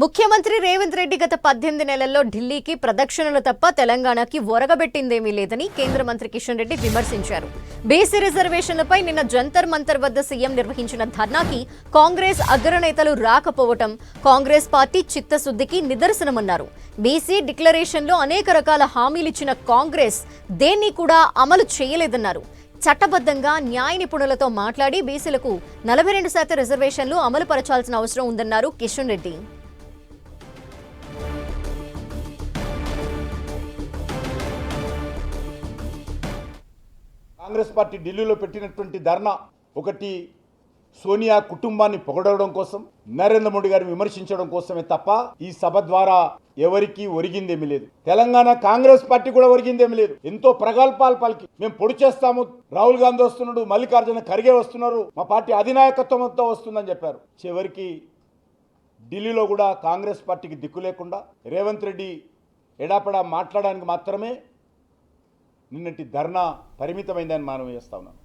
ముఖ్యమంత్రి రేవంత్ రెడ్డి గత 18 నెలల్లో ఢిల్లీకి ప్రదక్షిణలు తప్ప తెలంగాణకి ఒరగబెట్టిందేమీ లేదని కేంద్ర మంత్రి కిషన్ రెడ్డి విమర్శించారు. బీసీ రిజర్వేషన్లపై నిన్న జంతర్ మంతర్ వద్ద సీఎం నిర్వహించిన ధర్నాకి కాంగ్రెస్ అగ్రనేతలు రాకపోవటం కాంగ్రెస్ పార్టీ చిత్తశుద్ధికి నిదర్శనమన్నారు. బీసీ డిక్లరేషన్లో అనేక రకాల హామీలిచ్చిన కాంగ్రెస్ దేన్ని కూడా అమలు చేయలేదన్నారు. చట్టబద్ధంగా న్యాయ నిపుణులతో మాట్లాడి బీసీలకు 42% రిజర్వేషన్లు అమలు పరచాల్సిన అవసరం ఉందన్నారు కిషన్ రెడ్డి. కాంగ్రెస్ పార్టీ ఢిల్లీలో పెట్టినటువంటి ధర్నా ఒకటి సోనియా కుటుంబాన్ని పొగడడం కోసం, నరేంద్ర మోడీ గారిని విమర్శించడం కోసమే తప్ప ఈ సభ ద్వారా ఎవరికి ఒరిగిందేమీ లేదు. తెలంగాణ కాంగ్రెస్ పార్టీ కూడా ఒరిగిందేమీ లేదు. ఎంతో ప్రగల్భాలు పలికి మేము పొడి చేస్తాము, రాహుల్ గాంధీ వస్తున్నాడు, మల్లికార్జున ఖర్గే వస్తున్నారు, మా పార్టీ అధినాయకత్వంతో వస్తుందని చెప్పారు. చివరికి ఢిల్లీలో కూడా కాంగ్రెస్ పార్టీకి దిక్కు లేకుండా రేవంత్ రెడ్డి ఎడాపడా మాట్లాడడానికి మాత్రమే నిన్నటి ధర్నా పరిమితమైందని మనం చేస్తా ఉన్నాం.